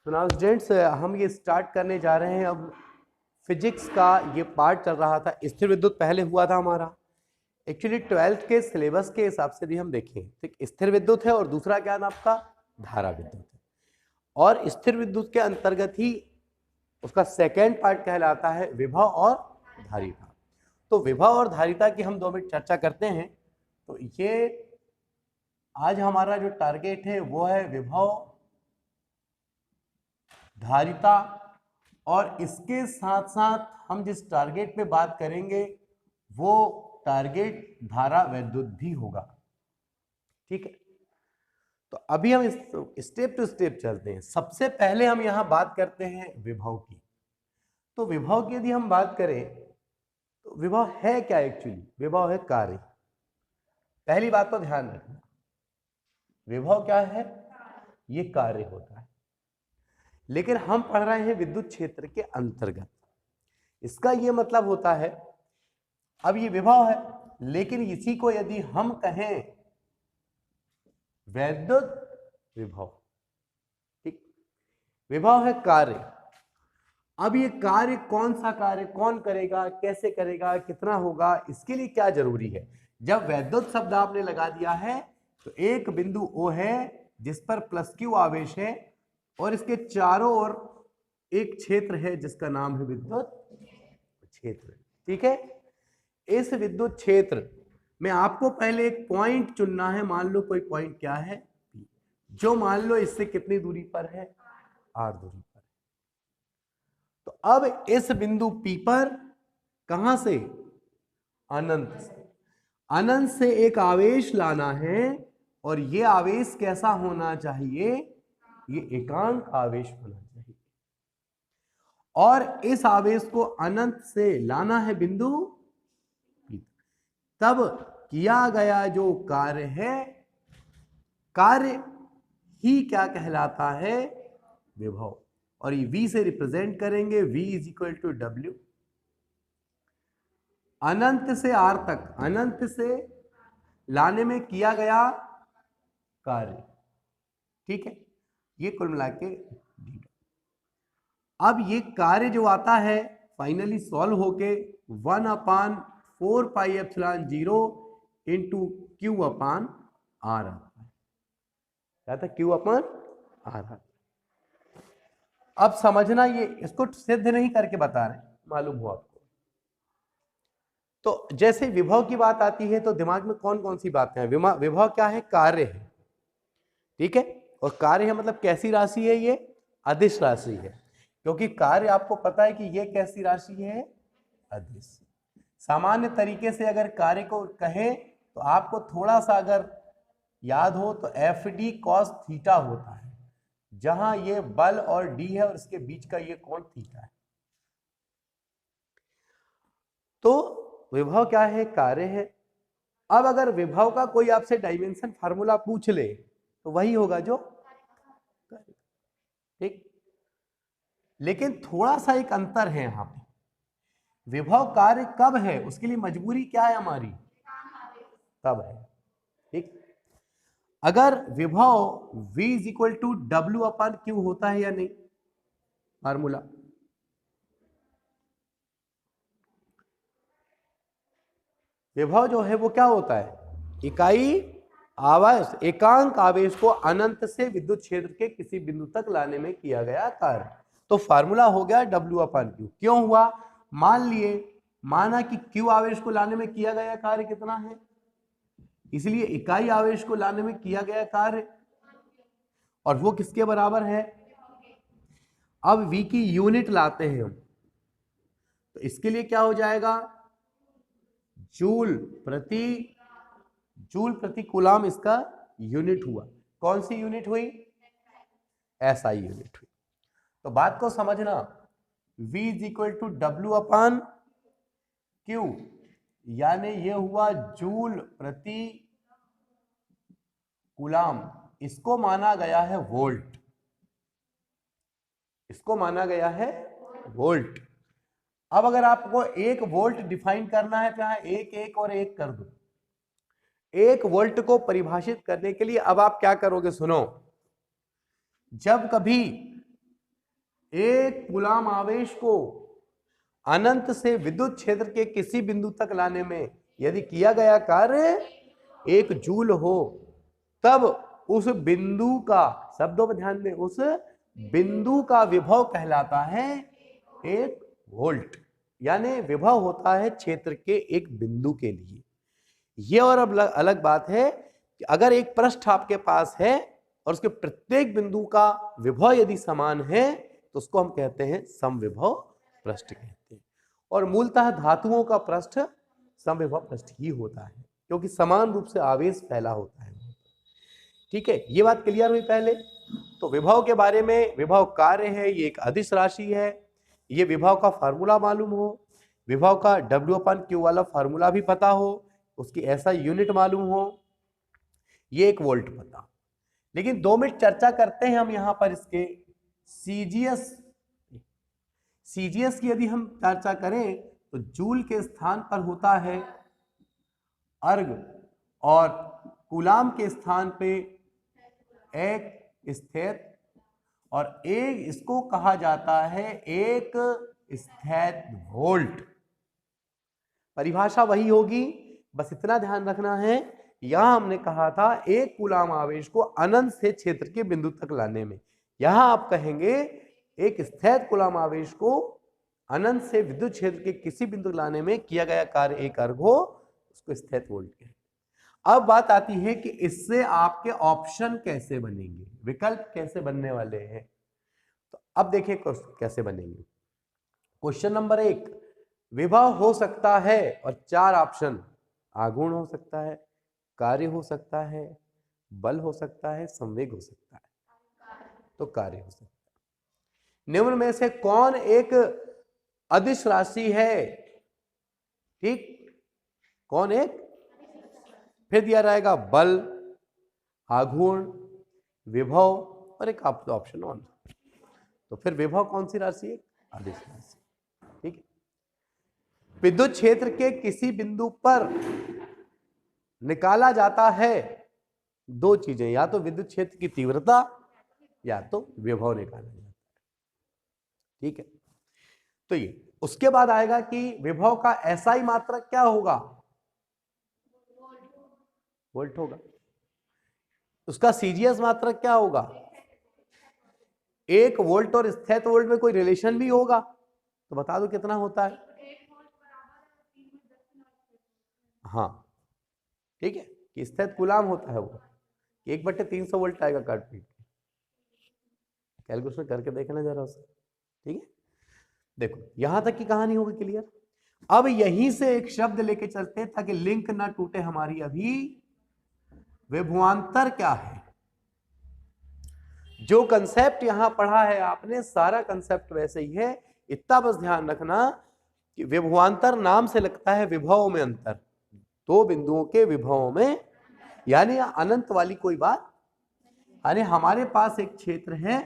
तो now students हम ये स्टार्ट करने जा रहे हैं अब फिजिक्स का ये पार्ट चल रहा था। स्थिर विद्युत पहले हुआ था हमारा। एक्चुअली 12th के सिलेबस के हिसाब से भी हम देखें, ठीक, स्थिर विद्युत है और दूसरा क्या नाम आपका धारा विद्युत है। और स्थिर विद्युत के अंतर्गत ही उसका सेकेंड पार्ट कहलाता है विभव और धारिता। तो विभव और धारिता की हम 2 मिनट चर्चा करते हैं। तो ये आज हमारा जो टारगेट है वो है विभव, धारिता, और इसके साथ साथ हम जिस टारगेट पे बात करेंगे वो टारगेट धारा विद्युत भी होगा। ठीक है, तो अभी हम स्टेप टू स्टेप चलते हैं। सबसे पहले हम यहां बात करते हैं विभव की। तो विभव की यदि हम बात करें तो विभव है क्या? एक्चुअली विभव है कार्य। पहली बात पर ध्यान रखना, विभव क्या है? ये कार्य होता है। लेकिन हम पढ़ रहे हैं विद्युत क्षेत्र के अंतर्गत। इसका यह मतलब होता है, अब ये विभव है लेकिन इसी को यदि हम कहें वैद्युत विभव, ठीक, विभव है कार्य। अब ये कार्य कौन सा कार्य कौन करेगा, कैसे करेगा, कितना होगा, इसके लिए क्या जरूरी है? जब वैद्युत शब्द आपने लगा दिया है तो एक बिंदु O है जिस पर प्लस Q आवेश है और इसके चारों ओर एक क्षेत्र है जिसका नाम है विद्युत क्षेत्र। ठीक है, इस विद्युत क्षेत्र में आपको पहले एक पॉइंट चुनना है। मान लो कोई पॉइंट क्या है P, जो मान लो इससे कितनी दूरी पर है, R दूरी पर। तो अब इस बिंदु P पर कहां से? अनंत से। अनंत से एक आवेश लाना है और ये आवेश कैसा होना चाहिए? ये एकांक आवेश होना चाहिए। और इस आवेश को अनंत से लाना है बिंदु P। तब किया गया जो कार्य है, कार्य ही क्या कहलाता है? विभव। और ये V से रिप्रेजेंट करेंगे, V is equal to W। अनंत से R तक, अनंत से लाने में किया गया कार्य। ठीक है, ये कुल मिला के अब ये कार्य जो आता है फाइनली सॉल्व होके 1/4 पाई एप्सिलॉन 0 इंटू Q अपान R आता है। क्या था? Q अपान R आता है। अब समझना, ये इसको सिद्ध नहीं करके बता रहे, मालूम हो आपको। तो जैसे विभव की बात आती है तो दिमाग में कौन कौन सी बातें हैं? विभव क्या है? कार्य है। ठीक है, और कार्य है मतलब कैसी राशि है? ये अदिश राशि है। क्योंकि कार्य आपको पता है कि ये कैसी राशि है? अदिश। सामान्य तरीके से अगर कार्य को कहें तो आपको थोड़ा सा अगर याद हो तो FD cos थीटा होता है, जहां ये बल और D है और इसके बीच का ये कोण थीटा है। तो विभव क्या है? कार्य है। अब अगर विभव का कोई आपसे डायमेंशन फार्मूला पूछ ले तो वही होगा जो कार्य। ठीक, लेकिन थोड़ा सा एक अंतर है यहां पे। विभव कार्य कब है, उसके लिए मजबूरी क्या है हमारी? तब है। ठीक, अगर विभव V is equal to W upon Q होता है या नहीं, फार्मूला विभव जो है वो क्या होता है? इकाई आवेश, एकांक आवेश को अनंत से विद्युत क्षेत्र के किसी बिंदु तक लाने में किया गया कार्य। तो फार्मूला हो गया W अपान Q। क्यों हुआ? माना कि Q आवेश को लाने में किया गया कार्य कितना है, इसलिए इकाई आवेश को लाने में किया गया कार्य, और वो किसके बराबर है? अब V की यूनिट लाते हैं हम, तो इसके लिए क्या हो जाएगा? जूल प्रति कूलाम इसका यूनिट हुआ। कौन सी यूनिट हुई? SI यूनिट हुई। तो बात को समझना, V is equal to W upon Q, यानी ये हुआ जूल प्रति कूलाम। इसको माना गया है वोल्ट, इसको माना गया है वोल्ट। अब अगर आपको 1 वोल्ट डिफाइन करना है तो यहां 1 1 और 1 कर दो। 1 वोल्ट को परिभाषित करने के लिए अब आप क्या करोगे? सुनो, जब कभी एक कूलाम आवेश को अनंत से विद्युत क्षेत्र के किसी बिंदु तक लाने में यदि किया गया कार्य 1 जूल हो, तब उस बिंदु का, शब्दों पर ध्यान दें, उस बिंदु का विभव कहलाता है 1 वोल्ट। यानी विभव होता है क्षेत्र के एक बिंदु के लिए। यह और अब अलग बात है कि अगर एक पृष्ठ आपके पास है और उसके प्रत्येक बिंदु का विभव यदि समान है तो उसको हम कहते हैं समविभव पृष्ठ कहते हैं। और मूलतः धातुओं का पृष्ठ समविभव पृष्ठ ही होता है क्योंकि समान रूप से आवेश फैला होता है। ठीक है, ये बात क्लियर हुई पहले। तो विभव के बारे में, विभव कार्य है, ये एक अदिश राशि है। ये विभव का फार्मूला मालूम हो, विभव का W/Q वाला फार्मूला भी पता हो, उसकी ऐसा यूनिट मालूम हो, ये 1 वोल्ट पता। लेकिन 2 मिनट चर्चा करते हैं हम यहां पर इसके सीजीएस की यदि हम चर्चा करें तो जूल के स्थान पर होता है अर्ग और कूलाम के स्थान पे एक स्थित, और एक इसको कहा जाता है एक स्थित वोल्ट। परिभाषा वही होगी, बस इतना ध्यान रखना है। यहां हमने कहा था एक कूलाम आवेश को अनंत से क्षेत्र के बिंदु तक लाने में, यहां आप कहेंगे एक स्थित कूलाम आवेश को अनंत से विद्युत क्षेत्र के किसी बिंदु लाने में किया गया कार्य 1 अर्ग हो, उसको स्थित वोल्ट कहते हैं। अब बात आती है कि इससे आपके ऑप्शन कैसे बनेंगे, विकल्प कैसे बनने वाले हैं। तो अब देखिए कैसे बनेंगे। क्वेश्चन नंबर 1, विभव हो सकता है और 4 ऑप्शन, आघूर्ण हो सकता है, कार्य हो सकता है, बल हो सकता है, संवेग हो सकता है। तो कार्य हो सकता है। निम्न में से कौन एक अदिश राशि है? ठीक, कौन एक? फिर दिया जाएगा बल, आघूर्ण, विभव और एक ऑप्शन ऑन। तो फिर विभव कौन सी राशि है? अदिश राशि। ठीक है, विद्युत क्षेत्र के किसी बिंदु पर निकाला जाता है 2 चीजें, या तो विद्युत क्षेत्र की तीव्रता या तो विभव निकाला जाता है। ठीक है, तो ये उसके बाद आएगा कि विभव का एसआई मात्रक क्या होगा? वोल्ट होगा। उसका सीजीएस मात्रक क्या होगा? 1 वोल्ट और स्थित वोल्ट में कोई रिलेशन भी होगा तो बता दो कितना होता है? हाँ, ठीक है, कि स्थित कूलाम होता है वो 1/300 वोल्ट आएगा काट पीट। कैलकुलेशन करके देखना जरा उसे। ठीक है, देखो यहां तक की कहानी होगी क्लियर। अब यहीं से एक शब्द लेके चलते हैं ताकि लिंक ना टूटे हमारी। अभी विभवांतर क्या है? जो कंसेप्ट यहां पढ़ा है आपने, सारा कंसेप्ट वैसे ही है। इतना बस ध्यान रखना कि विभवांतर नाम से लगता है विभव में अंतर, 2 बिंदुओं के विभवों में, यानी अनंत वाली कोई बात। यानी हमारे पास एक क्षेत्र है,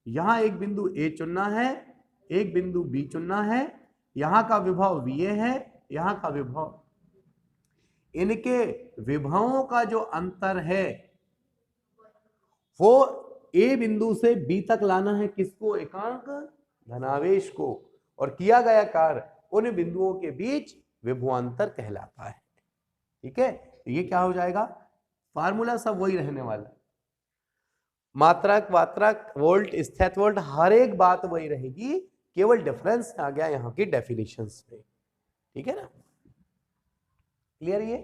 यहां एक बिंदु ए चुनना है, एक बिंदु बी चुनना है, यहां का विभव VA है, यहां का विभव, इनके विभवों का जो अंतर है वो ए बिंदु से बी तक लाना है। किसको? एकांक धनावेश को। और किया गया कार्य उन बिंदुओं के बीच विभवांतर कहलाता है। ठीक है, तो ये क्या हो जाएगा? फार्मूला सब वही रहने वाला, मात्रक, वात्रक, वोल्ट, स्थित वोल्ट, हर एक बात वही रहेगी, केवल डिफरेंस आ गया यहां की डेफिनेशंस में। ठीक है ना, क्लियर? ये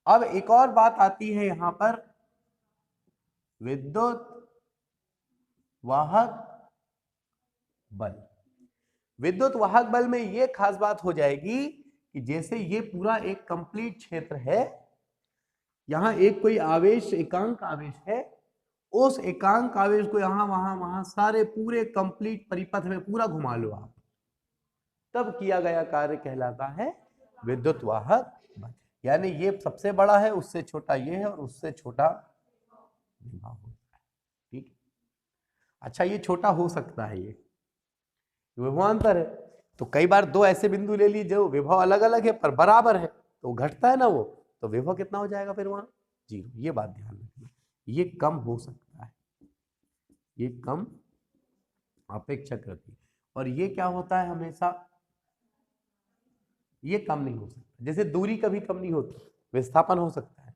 अब एक और बात आती है यहां पर, विद्युत वाहक बल। विद्युत वाहक बल में यह खास बात हो जाएगी कि जैसे ये पूरा एक कंप्लीट क्षेत्र है, यहां एक कोई आवेश, एकांक आवेश है, उस एकांक आवेश को यहां वहां वहां सारे पूरे कंप्लीट परिपथ में पूरा घुमा लो आप, तब किया गया कार्य कहलाता है विद्युत वाहक बल। यानी ये सबसे बड़ा है, उससे छोटा ये है, और उससे छोटा विभव होता है। ठीक है, अच्छा ये छोटा हो सकता है, ये विभवांतर है, तो कई बार 2 ऐसे बिंदु ले लीजिए जो विभव अलग अलग है पर बराबर है, तो घटता है ना वो, तो विभव कितना हो जाएगा फिर वहां? 0। ये बात ध्यान रखना, ये कम हो सकता है, ये कम अपेक्षक गति। और ये क्या होता है हमेशा, ये कम नहीं हो सकता, जैसे दूरी कभी कम नहीं होती, विस्थापन हो सकता है।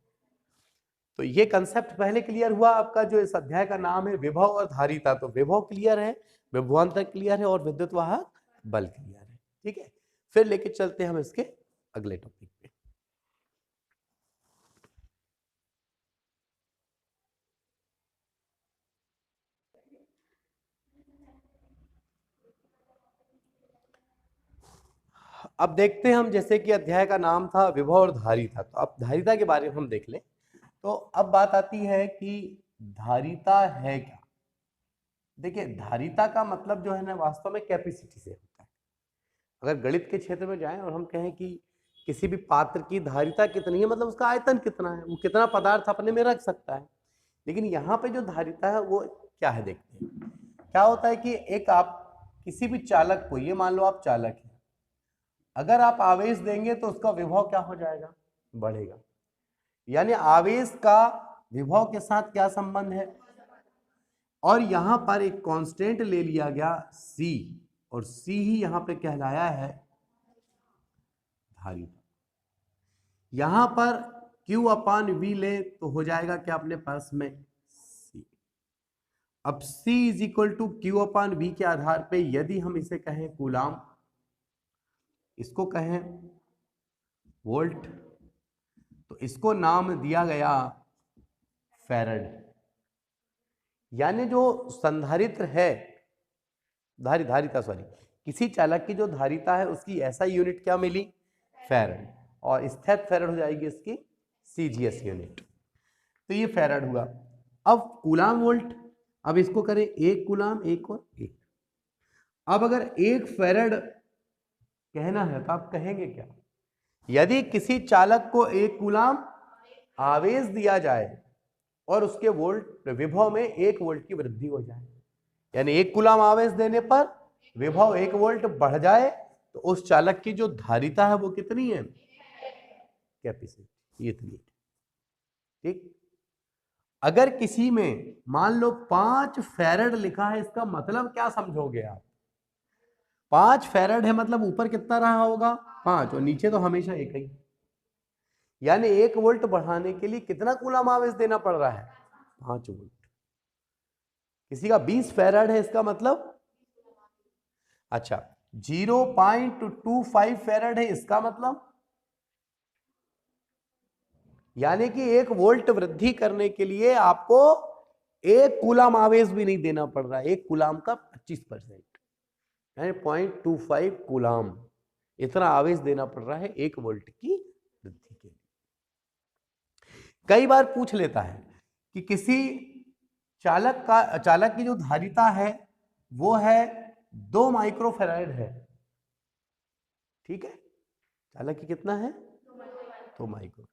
तो ये कंसेप्ट पहले क्लियर हुआ। आपका जो इस अध्याय का नाम है विभव और धारिता, तो विभव क्लियर है, विभवांतर क्लियर है और विद्युत वाहक बल क्लियर है। ठीक है, फिर लेके चलते हैं हम इसके अगले टॉपिक पे। अब देखते हैं हम, जैसे कि अध्याय का नाम था विभव और धारिता, तो अब धारिता के बारे में हम देख लें। तो अब बात आती है कि धारिता है क्या। देखिए, धारिता का मतलब जो है ना वास्तव में कैपेसिटी से होता है। अगर गणित के क्षेत्र में जाएं और हम कहें कि किसी भी पात्र की धारिता कितनी है, मतलब उसका आयतन कितना है, वो कितना पदार्थ अपने में रख सकता है। लेकिन यहाँ पे जो धारिता है वो क्या है, देखते हैं। क्या होता है कि एक आप किसी भी चालक को, ये मान लो आप चालक हैं, अगर आप आवेश देंगे तो उसका विभव क्या हो जाएगा, बढ़ेगा। यानी आवेश का विभव के साथ क्या संबंध है, और यहां पर एक कांस्टेंट ले लिया गया C, और C ही यहां पे कहलाया है धारिता। यहां पर Q/V ले तो हो जाएगा क्या अपने पास में C। अब C is equal to Q/V के आधार पे यदि हम इसे कहें कूलाम, इसको कहें वोल्ट, तो इसको नाम दिया गया फैराड। यानी जो संधारित्र है, धारिता सॉरी, किसी चालक की जो धारिता है उसकी ऐसा यूनिट क्या मिली, फैराड, और स्थैत फैराड हो जाएगी इसकी CGS यूनिट। तो ये फैराड हुआ। अब कूलाम वोल्ट, अब इसको करें एक कूलाम, एक और एक। अब अगर एक फैराड कहना है तो आप कहेंगे क्या, यदि किसी चालक को एक कूलाम आवेश दिया जाए और उसके वोल्ट विभव में 1 वोल्ट की वृद्धि हो जाए, यानी 1 कूलाम आवेश देने पर विभव 1 वोल्ट बढ़ जाए, तो उस चालक की जो धारिता है वो कितनी है, कैपेसिटी, ये इतनी। ठीक, अगर किसी में मान लो 5 फैराड लिखा है, इसका मतलब क्या समझोगे आप, 5 फैराड है मतलब ऊपर कितना रहा होगा 5, और नीचे तो हमेशा एक ही। यानी 1 वोल्ट बढ़ाने के लिए कितना कूलाम आवेश देना पड़ रहा है, 5 वोल्ट। किसी का 20 फैराड है, इसका मतलब अच्छा 0.25 फैराड है, इसका मतलब यानी कि 1 वोल्ट वृद्धि करने के लिए आपको 1 कूलाम आवेश भी नहीं देना पड़ रहा है, 1 कूलाम का 25%, यानी 0.25 कूलाम, इतना आवेश देना पड़ रहा है 1 वोल्ट की वृद्धि के लिए। कई बार पूछ लेता है कि किसी चालक की जो धारिता है वो है 2 माइक्रोफैराड है, ठीक है, चालक की कितना है 2 माइक्रो।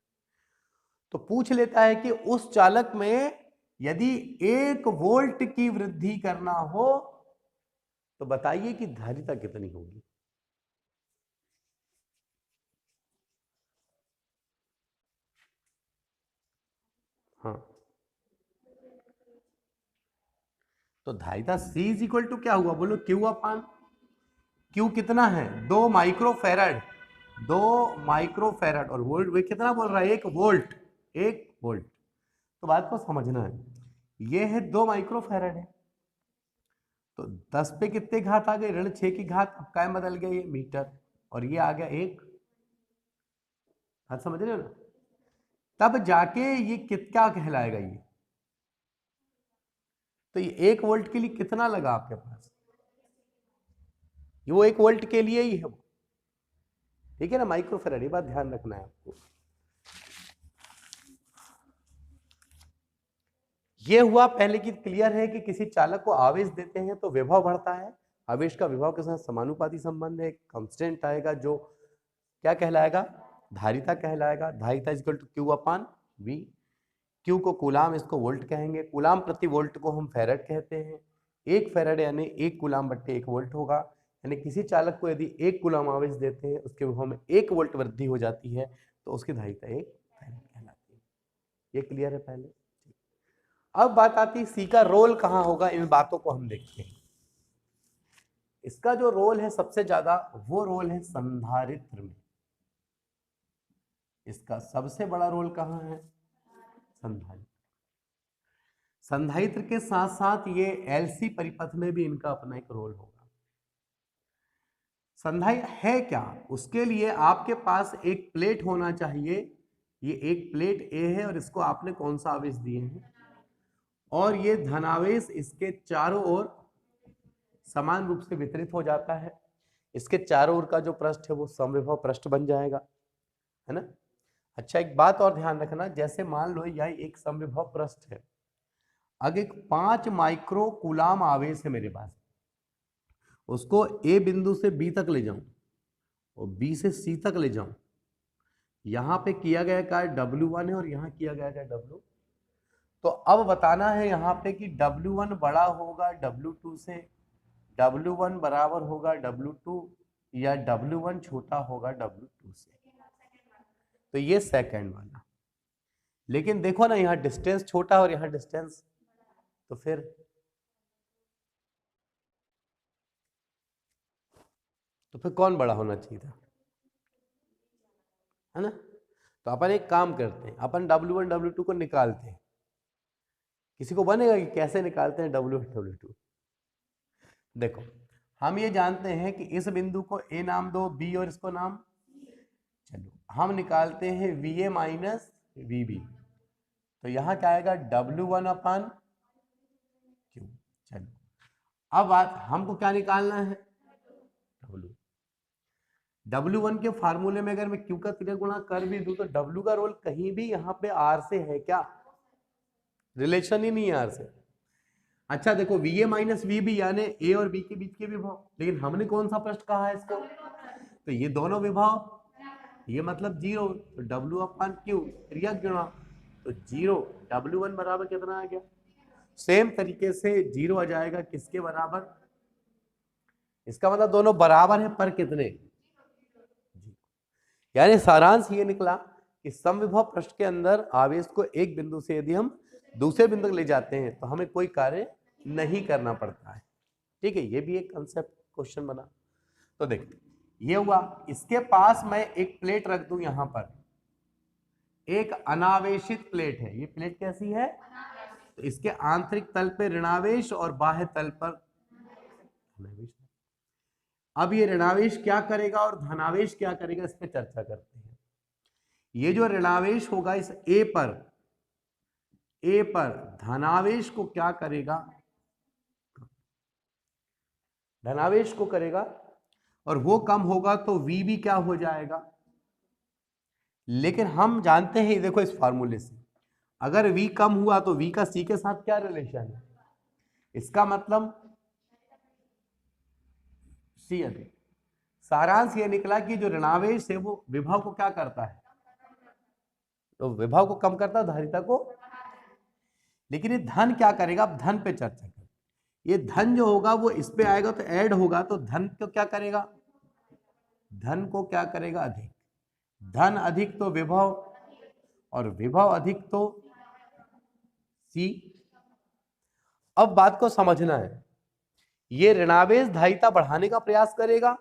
तो पूछ लेता है कि उस चालक में यदि 1 वोल्ट की वृद्धि करना हो तो बताइए कि धारिता कितनी होगी। हाँ, तो धारिता C इज इक्वल टू क्या हुआ, बोलो Q कितना है 2 माइक्रोफैराड, 2 माइक्रोफैराड, और वोल्ट वे कितना बोल रहा है 1 वोल्ट, 1 वोल्ट। तो बात को समझना है, ये है 2 माइक्रोफैराड है, तो 10 पे कितने घात आ गए, ऋण 6 की घात, अब काय बदल गया ये मीटर, और ये आ गया 1। बात समझ रहे हो ना, तब जाके ये क्या कहलाएगा ये, तो ये 1 वोल्ट के लिए कितना लगा आपके पास, ये वो 1 वोल्ट के लिए ही है वो, ठीक है ना, माइक्रोफैराड, ये बात ध्यान रखना है आपको। ये हुआ पहले की क्लियर है कि किसी चालक को आवेश देते हैं तो विभव बढ़ता है, आवेश का विभव के साथ समानुपाती संबंध है, कांस्टेंट आएगा जो क्या कहलाएगा, धारिता कहलाएगा। धारिता is equal to Q/V, Q को कूलाम, इसको वोल्ट कहेंगे, कूलाम प्रति वोल्ट को हम फैराड कहते हैं, 1 फैराड यानी 1 कूलाम बट्टे 1 वोल्ट होगा। यानी किसी चालक को यदि 1 कूलाम आवेश देते हैं उसके विभव में 1 वोल्ट वृद्धि हो जाती है तो उसकी धारिता 1 फैराड कहलाती है। ये क्लियर है पहले। अब बात आती है C का रोल कहां होगा, इन बातों को हम देखते हैं। इसका जो रोल है सबसे ज्यादा, वो रोल है संधारित्र में। इसका सबसे बड़ा रोल कहाँ है? संधारित्र। संधारित्र के साथ साथ ये एलसी परिपथ में भी इनका अपना एक रोल होगा। संधारित्र है क्या? उसके लिए आपके पास एक प्लेट होना चाहिए। ये एक प्लेट ए है और इसको आपने कौन सा आवेश दिए हैं, और ये धनावेश इसके चारों ओर समान रूप से वितरित हो जाता है। इसके चारों ओर का जो पृष्ठ है वो समविभव पृष्ठ बन जाएगा, है ना। अच्छा, एक बात और ध्यान रखना, जैसे मान लो यह एक समविभव पृष्ठ है, अगर एक 5 माइक्रो कूलाम आवेश है मेरे पास, उसको ए बिंदु से बी तक ले जाऊं और बी से सी तक ले जाऊं, यहां पे किया गया कार्य W1 है और यहां किया गया कार्य W, तो अब बताना है यहाँ पे कि W1 बड़ा होगा W2 से, W1 बराबर होगा W2 या W1 छोटा होगा W2 से। तो ये सेकंड वाला। लेकिन देखो ना, यहाँ डिस्टेंस छोटा और यहाँ डिस्टेंस, तो फिर कौन बड़ा होना चाहिए था, है ना। तो अपन एक काम करते हैं, अपन W1 W2 को निकालते हैं। किसी को बनेगा कि कैसे निकालते हैं W1 W2? देखो, हम ये जानते हैं कि इस बिंदु को ए नाम दो, बी और इसको नाम, चलो हम निकालते हैं VA माइनस VB। तो यहाँ क्या आएगा? W1 अपन Q। चलो अब हमको क्या निकालना है? W1 के फार्मूले में अगर मैं Q का 3 गुणा कर भी दूं तो W का रोल कहीं भी यहाँ पे R से है क्या? रिलेशन ही नहीं है R से। अच्छा देखो, VA माइनस VB यानी A और B के बीच के विभव, लेकिन हमने कौन सा पृष्ठ कहा है इसको? तो ये दोनों विभव, ये मतलब 0, तो W अपन Q क्रिया गुणा, तो 0, W1 बराबर कितना आ गया? सेम तरीके से 0 आ जाएगा किसके बराबर? इसका मतलब दोनों बराबर है पर कितने? यानी सारांश ये निकला कि समविभव पृष्ठ के अंदर आवेश को एक बिंदु से यदि हम दूसरे बिंदु तक ले जाते हैं तो हमें कोई कार्य नहीं करना पड़ता है। ठीक है, ये भी एक कंसेप्ट क्वेश्चन बना। तो देखिए, ये हुआ, इसके पास मैं एक प्लेट रख दूं, यहां पर एक अनावेशित प्लेट है। ये प्लेट कैसी है? तो इसके आंतरिक तल पे ऋणावेश और बाह्य तल पर धनावेश। अब ये ऋणावेश क्या करेगा और धनावेश क्या करेगा, इस पर चर्चा करते हैं। ये जो ऋणावेश होगा इस ए पर धनावेश को क्या करेगा? धनावेश को करेगा, और वो कम होगा तो V भी क्या हो जाएगा? लेकिन हम जानते हैं, देखो इस फार्मूले से, अगर V कम हुआ तो V का C के साथ क्या रिलेशन है? इसका मतलब C अधिक। सारांश ये निकला कि जो ऋणावेश है वो विभव को क्या करता है? तो विभव को कम करता है, धारिता को। लेकिन ये धन क्या करेगा? अब धन पे चर्चा करें। ये धन जो होगा वो इस पे आएगा तो ऐड होगा, तो धन को क्या करेगा? धन को क्या करेगा? अधिक। धन अधिक तो विभव, और विभव अधिक तो C। अब बात को समझना है, ये ऋणावेश धारिता बढ़ाने का प्रयास करेगा,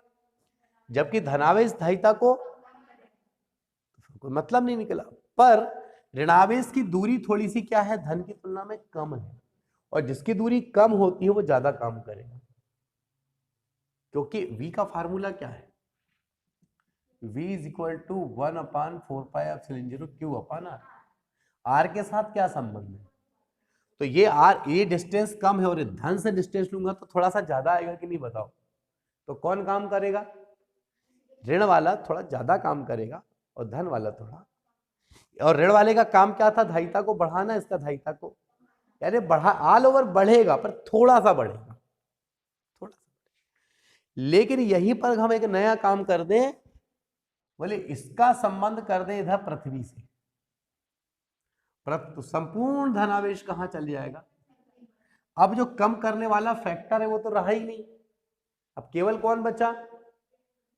जबकि धनावेश धारिता को कोई मतलब नहीं निकला। पर ऋणावेश की दूरी थोड़ी सी क्या है? धन की तुलना में कम है, और जिसकी दूरी कम होती है वो ज्यादा काम करेगा, क्योंकि V का फार्मूला क्या है? V is equal to 1/4πε0 Q/R। R के साथ क्या संबंध है? तो ये डिस्टेंस कम है और धन से डिस्टेंस लूंगा तो थोड़ा सा ज्यादा आएगा कि नहीं, बताओ? तो कौन काम करेगा? ऋण वाला थोड़ा ज्यादा काम करेगा और धन वाला थोड़ा। और ऋण वाले का काम क्या था? धारिता को बढ़ाना, इसका धारिता को, यानी बढ़ा, ऑल ओवर बढ़ेगा पर थोड़ा सा बढ़ेगा, थोड़ा सा। लेकिन यहीं पर हम एक नया काम कर दें, बोले इसका संबंध कर दें इधर पृथ्वी से, तो संपूर्ण धनावेश कहां चल जाएगा? अब जो कम करने वाला फैक्टर है वो तो रहा ही नहीं, अब केवल कौन बचा?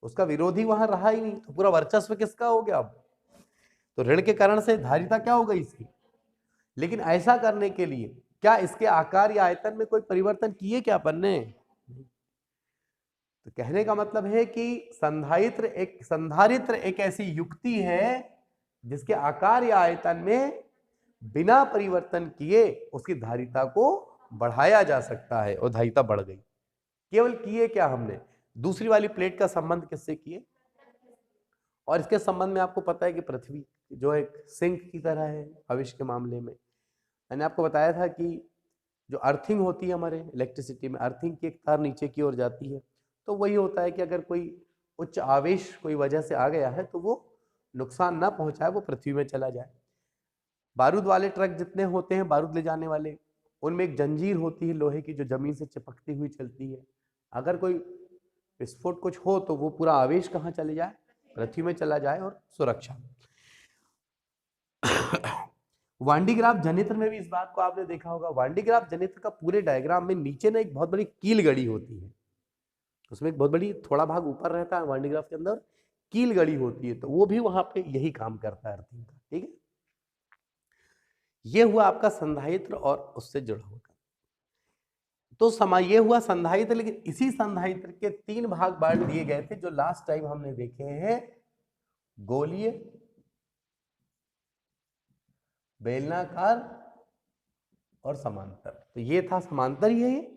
उसका विरोधी वहां रहा ही नहीं, तो पूरा वर्चस्व किसका हो गया? अब तो ऋण के कारण से धारिता क्या हो गई इसकी। लेकिन ऐसा करने के लिए क्या इसके आकार या आयतन में कोई परिवर्तन किए क्या अपन ने? तो कहने का मतलब है कि संधारित्र एक ऐसी युक्ति है जिसके आकार या आयतन में बिना परिवर्तन किए उसकी धारिता को बढ़ाया जा सकता है, और धारिता बढ़ गई। केवल किए क्या हमने, दूसरी वाली प्लेट का संबंध किससे किए, और इसके संबंध में आपको पता है कि पृथ्वी जो एक सिंक की तरह है भविष्य के मामले में। मैंने आपको बताया था कि जो अर्थिंग होती है हमारे इलेक्ट्रिसिटी में, अर्थिंग की एक तार नीचे की ओर जाती है, तो वही होता है कि अगर कोई उच्च आवेश कोई वजह से आ गया है तो वो नुकसान ना पहुंचाए, वो पृथ्वी में चला जाए। बारूद वाले ट्रक जितने होते हैं बारूद ले जाने वाले, उनमें एक जंजीर होती है लोहे की जो जमीन से चिपकती हुई चलती है। अगर कोई विस्फोट कुछ हो तो वो पूरा आवेश कहाँ चले जाए, पृथ्वी में चला जाए, और सुरक्षा। वांडीग्राफ जनित्र में भी इस बात को आपने देखा होगा। वांडीग्राफ जनित्र का पूरे डायग्राम में नीचे ना एक बहुत बड़ी कील गड़ी होती है, उसमें एक बहुत बड़ी थोड़ा भाग ऊपर रहता है, वांडीग्राफ के अंदर कील गड़ी होती है, तो वो भी वहां पे यही काम करता है अर्थिंग का। ठीक है, ये हुआ आपका संधायित्र और उससे जुड़ा हुआ। तो ये हुआ संधायित्र, लेकिन इसी संधायित्र के 3 भाग बांट दिए गए थे जो लास्ट टाइम हमने देखे हैं, गोलीय, बेलनाकार और समांतर। तो ये था समांतर ही है ये।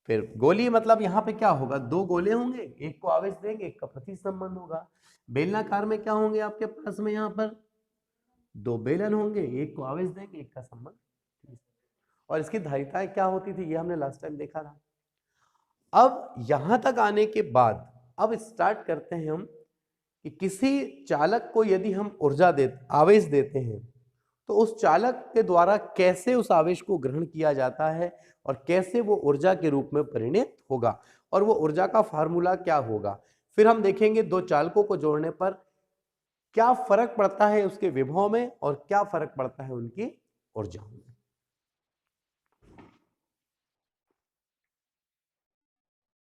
फिर गोलीय मतलब यहाँ पे क्या होगा, 2 गोले होंगे, एक को आवेश देंगे, एक का प्रति संबंध होगा। बेलनाकार में क्या होंगे आपके पास में, यहाँ पर 2 बेलन होंगे, एक को आवेश देंगे, एक का संबंध। और इसकी धारिताएं क्या होती थी ये हमने लास्ट टाइम देखा था। अब यहां तक आने के बाद अब स्टार्ट करते हैं हम कि किसी चालक को यदि हम ऊर्जा आवेश देते हैं तो उस चालक के द्वारा कैसे उस आवेश को ग्रहण किया जाता है और कैसे वो ऊर्जा के रूप में परिणत होगा, और वो ऊर्जा का फार्मूला क्या होगा। फिर हम देखेंगे 2 चालकों को जोड़ने पर क्या फर्क पड़ता है उसके विभव में और क्या फर्क पड़ता है उनकी ऊर्जा में।